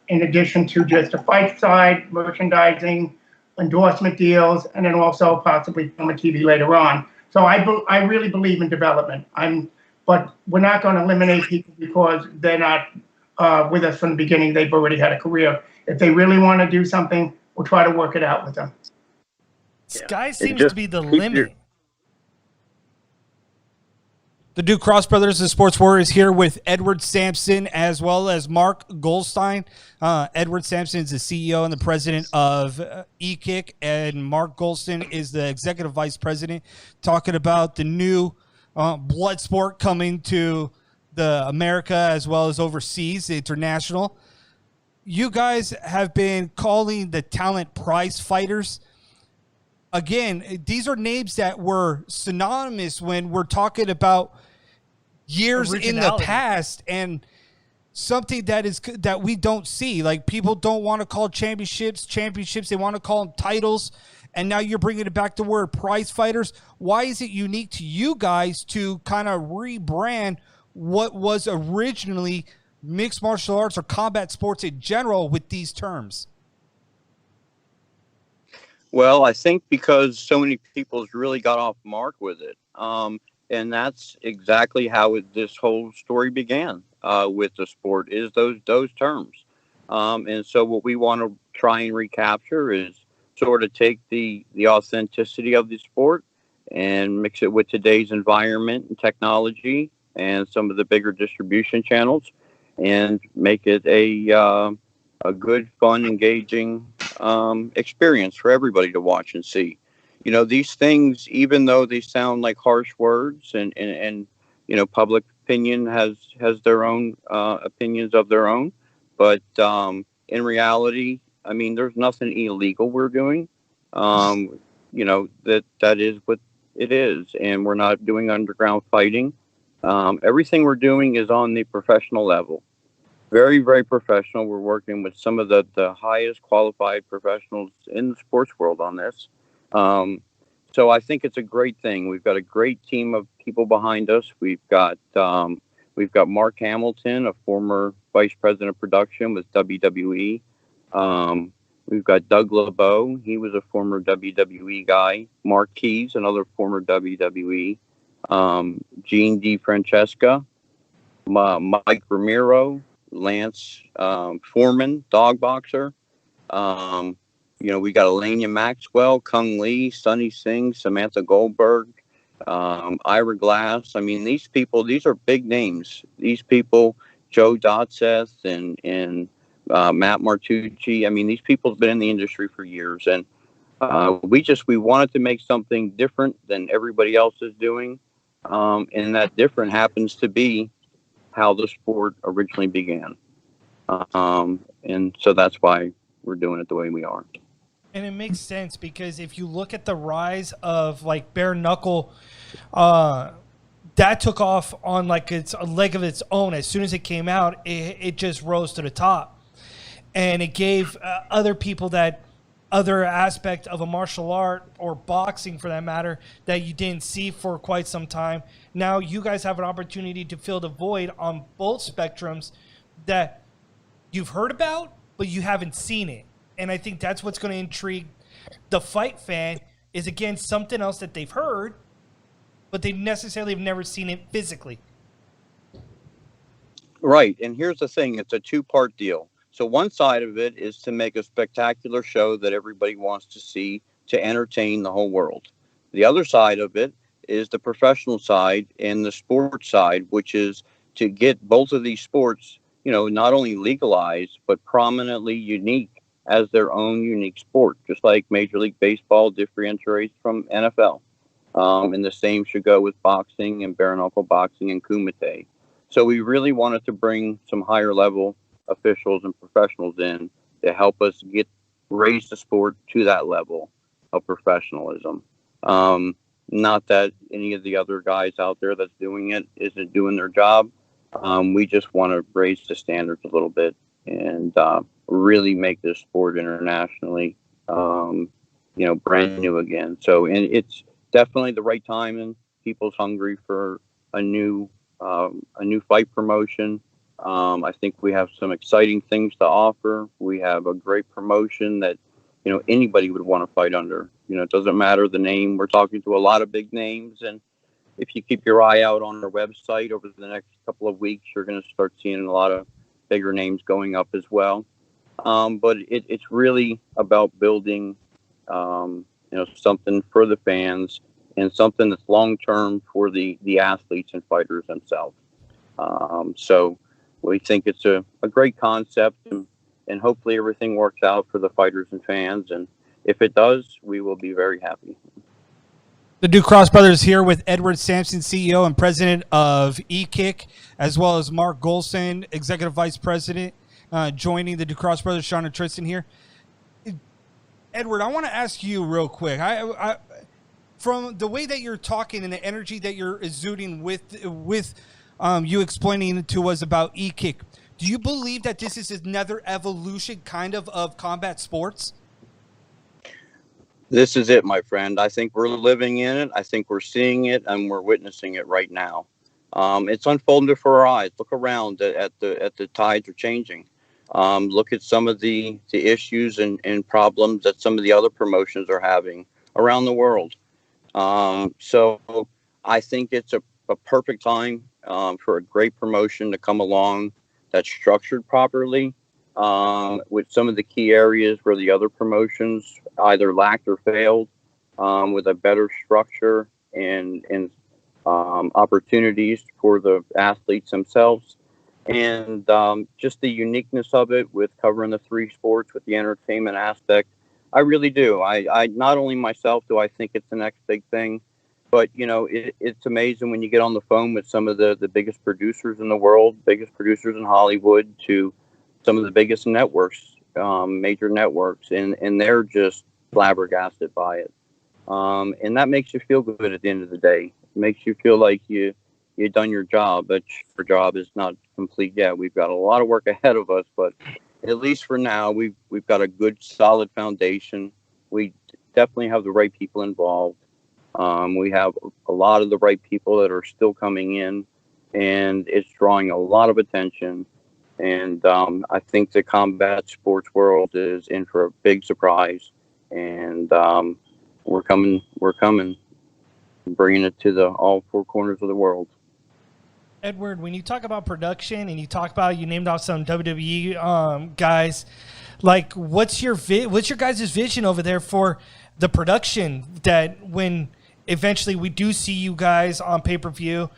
in addition to just the fight side, merchandising, endorsement deals, and then also possibly film and TV later on. So I really believe in development. But we're not going to eliminate people because they're not with us from the beginning. They've already had a career. If they really want to do something, we'll try to work it out with them. Sky seems to be the limit. The Ducross Brothers, the Sports Warriors, here with Edward Sampson as well as Mark Goldstein. Edward Sampson is the CEO and the president of E-Kick, and Mark Goldstein is the executive vice president, talking about the new blood sport coming to the America as well as overseas, the international. You guys have been calling the talent prize fighters. Again, these are names that were synonymous when we're talking about years in the past, and something that we don't see. Like, people don't want to call championships. They want to call them titles. And now you're bringing it back to word prize fighters. Why is it unique to you guys to kind of rebrand what was originally mixed martial arts or combat sports in general with these terms? Well, I think because so many people's really got off mark with it. And that's exactly how this whole story began with the sport, is those terms. And so what we want to try and recapture is sort of take the authenticity of the sport and mix it with today's environment and technology and some of the bigger distribution channels, and make it a good, fun, engaging experience for everybody to watch and see. You know, these things, even though they sound like harsh words, and you know, public opinion has their own opinions of their own, but in reality, I mean, there's nothing illegal we're doing. You know, that is what it is, and we're not doing underground fighting. Everything we're doing is on the professional level. Very, very professional. We're working with some of the highest qualified professionals in the sports world on this. So I think it's a great thing. We've got a great team of people behind us. We've got We've got Mark Hamilton, a former vice president of production with WWE. We've got Doug LeBeau. He was a former WWE guy. Mark Keys, another former WWE. Gene DeFrancesca, Mike Ramiro, Lance Foreman, dog boxer. We got Elenia Maxwell, Kung Lee, Sunny Singh, Samantha Goldberg, Ira Glass. I mean, these are big names. These people, Joe Dotseth and Matt Martucci. I mean, these people have been in the industry for years, and we wanted to make something different than everybody else is doing, and that different happens to be how the sport originally began, and so that's why we're doing it the way we are. And it makes sense because if you look at the rise of like bare knuckle, that took off on like it's a leg of its own. As soon as it came out, it just rose to the top, and it gave other people that other aspect of a martial art or boxing for that matter that you didn't see for quite some time. Now you guys have an opportunity to fill the void on both spectrums that you've heard about, but you haven't seen it. And I think that's what's going to intrigue the fight fan is, again, something else that they've heard, but they necessarily have never seen it physically. Right. And here's the thing. It's a two-part deal. So one side of it is to make a spectacular show that everybody wants to see to entertain the whole world. The other side of it is the professional side and the sports side, which is to get both of these sports, not only legalized, but prominently unique as their own unique sport, just like Major League Baseball differentiates from NFL. And the same should go with boxing and bare knuckle boxing and kumite. So we really wanted to bring some higher level officials and professionals in to help us raise the sport to that level of professionalism. Not that any of the other guys out there that's doing it isn't doing their job. We just want to raise the standards a little bit and really make this sport internationally, brand new again. So, and it's definitely the right time, and people's hungry for a new fight promotion. I think we have some exciting things to offer. We have a great promotion that, anybody would want to fight under. It doesn't matter the name. We're talking to a lot of big names, and if you keep your eye out on our website over the next couple of weeks, you're going to start seeing a lot of bigger names going up as well. But it's really about building, something for the fans and something that's long-term for the athletes and fighters themselves. So we think it's a great concept, and hopefully everything works out for the fighters and fans. And if it does, we will be very happy. The Ducross brothers here with Edward Sampson, CEO and president of eKick, as well as Mark Golson, executive vice president, joining the Ducross brothers, Sean and Tristan here. Edward, I want to ask you real quick. I from the way that you're talking and the energy that you're exuding with you explaining to us about eKick, do you believe that this is another evolution kind of combat sports? This is it, my friend. I think we're living in it. I think we're seeing it, and we're witnessing it right now. It's unfolding before our eyes. Look around at the tides are changing. Look at some of the issues and problems that some of the other promotions are having around the world. So I think it's a perfect time for a great promotion to come along that's structured properly, with some of the key areas where the other promotions either lacked or failed, with a better structure and opportunities for the athletes themselves. And just the uniqueness of it with covering the three sports with the entertainment aspect. I really do. I not only myself do I think it's the next big thing, but, it's amazing when you get on the phone with some of the biggest producers in the world, biggest producers in Hollywood, to some of the biggest networks, major networks, and they're just flabbergasted by it. And that makes you feel good at the end of the day. It makes you feel like you've done your job, but your job is not complete yet. We've got a lot of work ahead of us, but at least for now, we've got a good, solid foundation. We definitely have the right people involved. We have a lot of the right people that are still coming in, and it's drawing a lot of attention. And I think the combat sports world is in for a big surprise. And we're coming, bringing it to all four corners of the world. Edward, when you talk about production and you talk about, you named off some WWE guys, like what's your guys' vision over there for the production, that when eventually we do see you guys on pay-per-view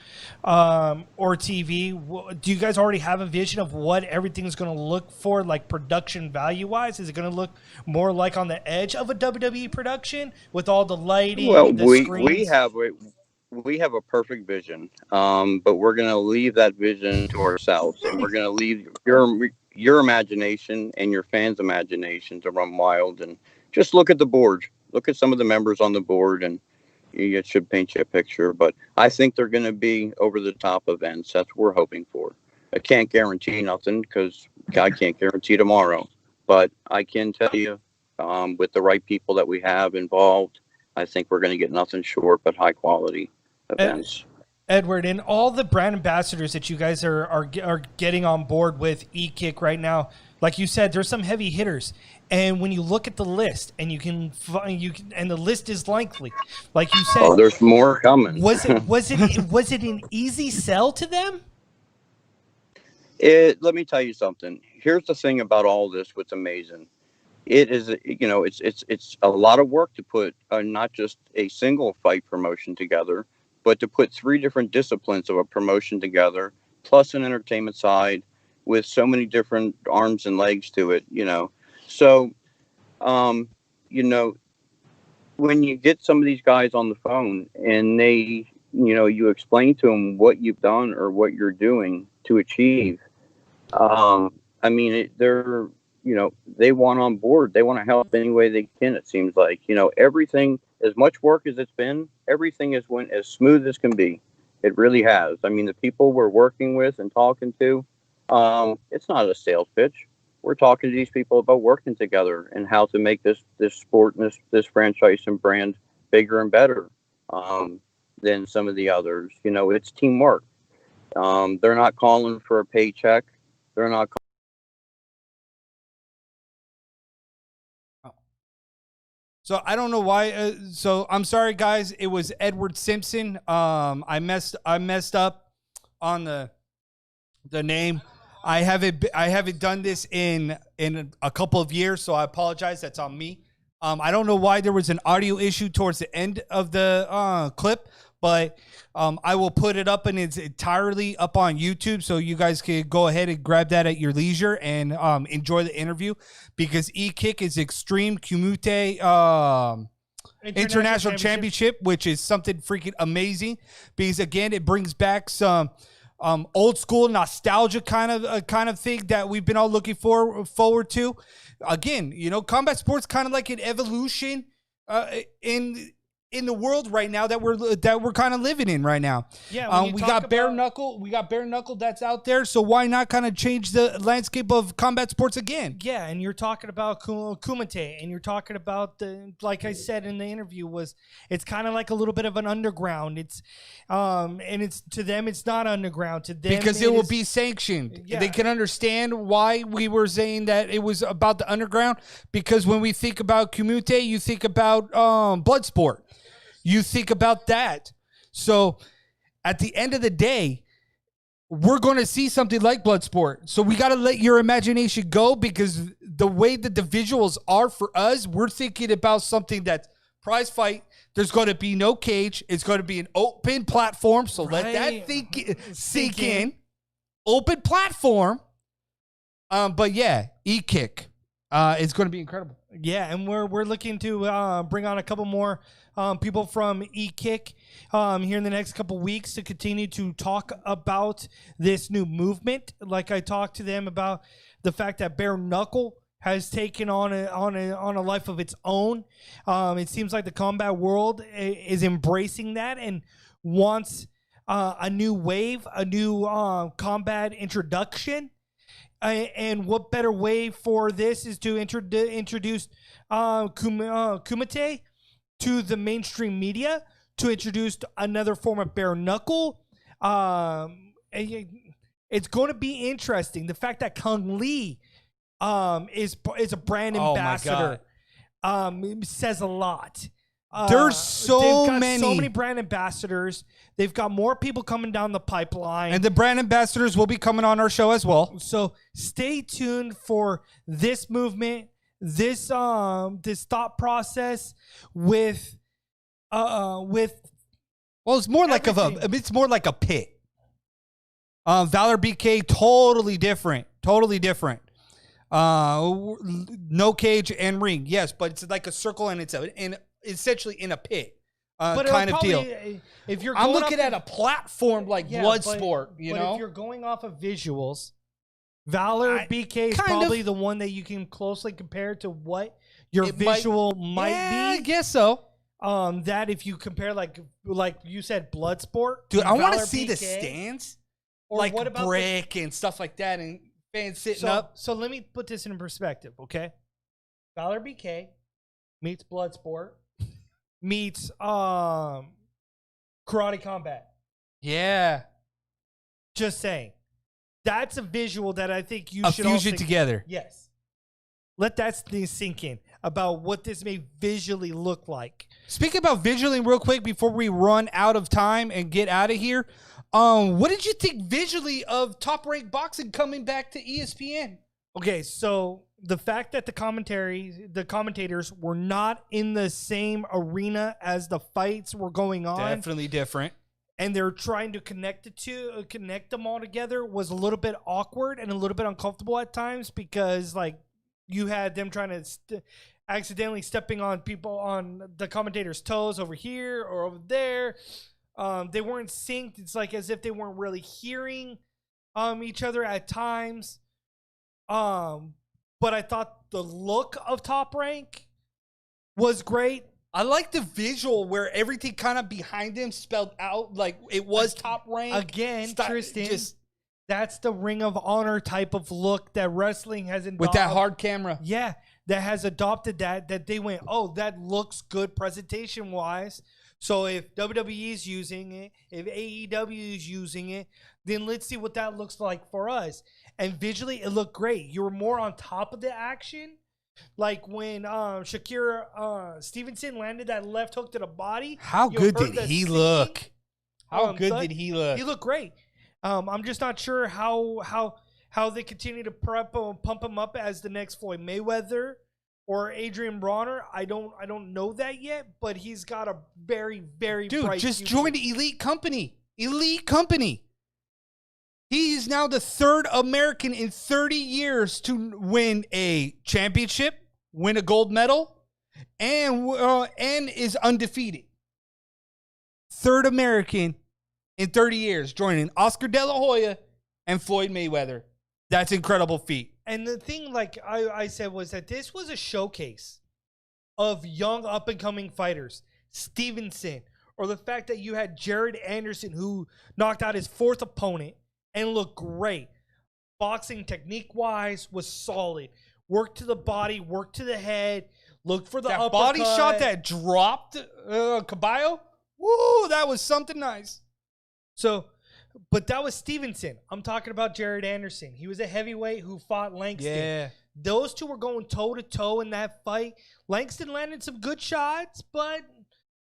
or TV, do you guys already have a vision of what everything's going to look for, like production value-wise? Is it going to look more like on the edge of a WWE production with all the lighting, screens? We have a perfect vision, but we're going to leave that vision to ourselves, and we're going to leave your imagination and your fans' imagination to run wild, and just look at the board. Look at some of the members on the board, and it should paint you a picture. But I think they're going to be over-the-top events. That's what we're hoping for. I can't guarantee nothing because I can't guarantee tomorrow. But I can tell you, with the right people that we have involved, I think we're going to get nothing short but high-quality events. Edward, and all the brand ambassadors that you guys are getting on board with E-Kick right now, like you said, there's some heavy hitters. And when you look at the list, and and the list is lengthy, like you said, there's more coming. Was it an easy sell to them? Let me tell you something. Here's the thing about all this. What's amazing, it is, it's a lot of work to put not just a single fight promotion together, but to put 3 different disciplines of a promotion together, plus an entertainment side with so many different arms and legs to it. So, when you get some of these guys on the phone and they, you explain to them what you've done or what you're doing to achieve, they're, they want on board. They want to help any way they can, it seems like. Everything, as much work as it's been, everything has went as smooth as can be. It really has. The people we're working with and talking to, it's not a sales pitch. We're talking to these people about working together and how to make this sport and this franchise and brand bigger and better than some of the others. It's teamwork. They're not calling for a paycheck. They're not. So I don't know why. So I'm sorry, guys. It was Edward Simpson. I messed up on the name. I haven't done this in a couple of years, so I apologize. That's on me. I don't know why there was an audio issue towards the end of the clip, but I will put it up, and it's entirely up on YouTube, so you guys can go ahead and grab that at your leisure and enjoy the interview, because E-Kick is Extreme Kumite International Championship, which is something freaking amazing, because again, it brings back some old school nostalgia kind of thing that we've been all looking forward to. Again, combat sports kind of like an evolution in the world right now that we're kind of living in right now. Yeah, we got bare knuckle that's out there. So why not kind of change the landscape of combat sports again? Yeah, and you're talking about Kumite, and you're talking about like I said in the interview, it's kind of like a little bit of an underground. It's and it's to them it's not underground, to them because it will be sanctioned. Yeah. They can understand why we were saying that it was about the underground, because when we think about Kumite, you think about blood sport. You think about that. So at the end of the day, we're going to see something like Bloodsport. So we got to let your imagination go, because the way that the visuals are for us, we're thinking about something that's prize fight. There's going to be no cage. It's going to be an open platform. So let that sink in. Open platform. But yeah, E-Kick is going to be incredible. Yeah, and we're looking to bring on a couple more people from E-Kick here in the next couple weeks to continue to talk about this new movement. Like I talked to them about the fact that bare knuckle has taken on a life of its own. It seems like the combat world is embracing that and wants a new wave, a new combat introduction. And what better way for this is to introduce Kumite to the mainstream media, to introduce another form of bare knuckle, it's going to be interesting. The fact that Kung Lee is a brand ambassador says a lot. There's so many brand ambassadors. They've got more people coming down the pipeline. And the brand ambassadors will be coming on our show as well. So stay tuned for this movement, this thought process with well, it's more like it's more like a pit. Valor BK, totally different. No cage and ring, yes, but it's like a circle and it's essentially in a pit. Kind of deal. If you're I'm looking at a platform like Bloodsport, you know. If you're going off of visuals, Valor BK is probably the one that you can closely compare to what your visual might be. I guess so. That if you compare like you said, Bloodsport, dude, I want to Valor see BK, the stands, or like what about brick and stuff like that, and fans sitting up. So let me put this in perspective, okay? Valor BK meets Bloodsport meets Karate Combat. Yeah, just saying. That's a visual that I think you should fusion together. Yes. Let that thing sink in about what this may visually look like. Speaking about visually, real quick, before we run out of time and get out of here, what did you think visually of Top Rank Boxing coming back to ESPN? Okay, so the fact that the commentators were not in the same arena as the fights were going on, definitely different, and they're trying to connect them all together was a little bit awkward and a little bit uncomfortable at times, because like you had them trying to accidentally stepping on the commentators' toes over here or over there. They weren't synced. It's like as if they weren't really hearing each other at times. But I thought the look of Top Rank was great. I like the visual where everything kind of behind him spelled out like it was Top Rank. Again, Tristan, that's the Ring of Honor type of look that wrestling has adopted. With that hard camera. Yeah, that has adopted that they went, oh, that looks good presentation-wise. So if WWE is using it, if AEW is using it, then let's see what that looks like for us. And visually, it looked great. You were more on top of the action. Like when Shakira Stevenson landed that left hook to the body. How good did he look? How good did he look? He looked great. I'm just not sure how they continue to pump him up as the next Floyd Mayweather or Adrian Bronner. I don't know that yet, but he's got a very, very bright just future. joined Elite Company. Elite Company. He's now the third American in 30 years to win a championship, win a gold medal, and is undefeated. Third American in 30 years, joining Oscar De La Hoya and Floyd Mayweather. That's an incredible feat. And the thing, like I said, was that this was a showcase of young up-and-coming fighters. Stevenson, or the fact that you had Jared Anderson, who knocked out his fourth opponent and looked great. Boxing technique-wise was solid. Work to the body, work to the head, look for the uppercut. Body shot that dropped Caballo. Woo, that was something nice. So, but that was Stevenson. I'm talking about Jared Anderson. He was a heavyweight who fought Langston. Yeah. Those two were going toe-to-toe in that fight. Langston landed some good shots, but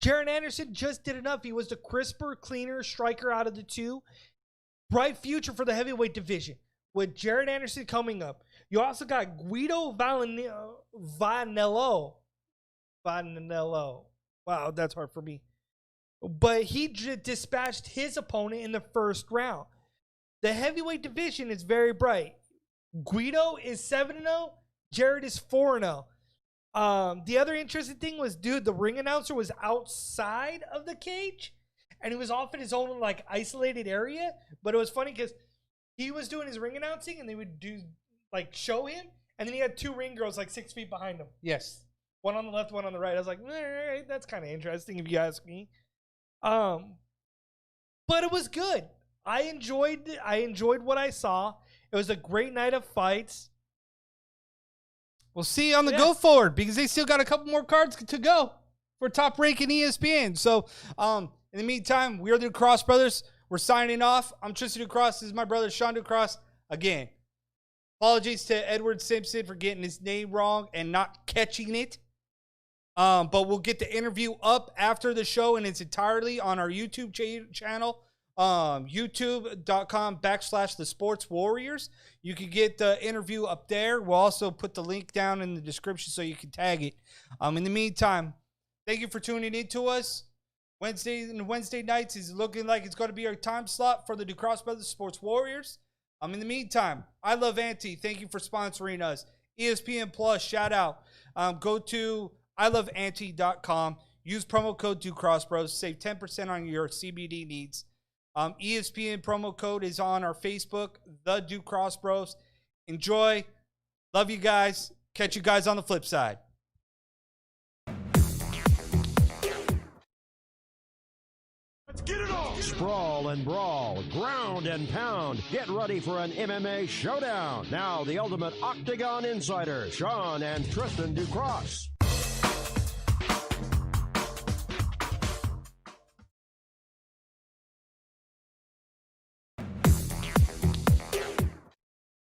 Jared Anderson just did enough. He was the crisper, cleaner striker out of the two. Bright future for the heavyweight division with Jared Anderson coming up. You also got Guido Vanello. Wow, that's hard for me. But he dispatched his opponent in the first round. The heavyweight division is very bright. Guido is 7-0. Jared is 4-0. The other interesting thing was, dude, the ring announcer was outside of the cage. And he was off in his own, like, isolated area. But it was funny because he was doing his ring announcing, and they would do, like, show him. And then he had two ring girls, like, 6 feet behind him. Yes. One on the left, one on the right. I was like, all right, that's kind of interesting if you ask me. But it was good. I enjoyed what I saw. It was a great night of fights. We'll see on the go forward, because they still got a couple more cards to go for Top Rank and ESPN. So, in the meantime, we are the Cross Brothers. We're signing off. I'm Tristan Ducross. This is my brother, Sean Ducross. Again, apologies to Edward Simpson for getting his name wrong and not catching it. But we'll get the interview up after the show in its entirety on our YouTube channel, youtube.com/The Sports Warriors. You can get the interview up there. We'll also put the link down in the description so you can tag it. In the meantime, thank you for tuning in to us. Wednesday nights is looking like it's going to be our time slot for the Ducross Brothers Sports Warriors. In the meantime, I Love Auntie. Thank you for sponsoring us. ESPN Plus, shout out. Go to iloveauntie.com. Use promo code DucrossBros. Save 10% on your CBD needs. ESPN promo code is on our Facebook, The Ducross Bros. Enjoy. Love you guys. Catch you guys on the flip side. Let's get it on! Sprawl and brawl, ground and pound. Get ready for an MMA showdown. Now, the ultimate Octagon Insider, Sean and Tristan Ducross.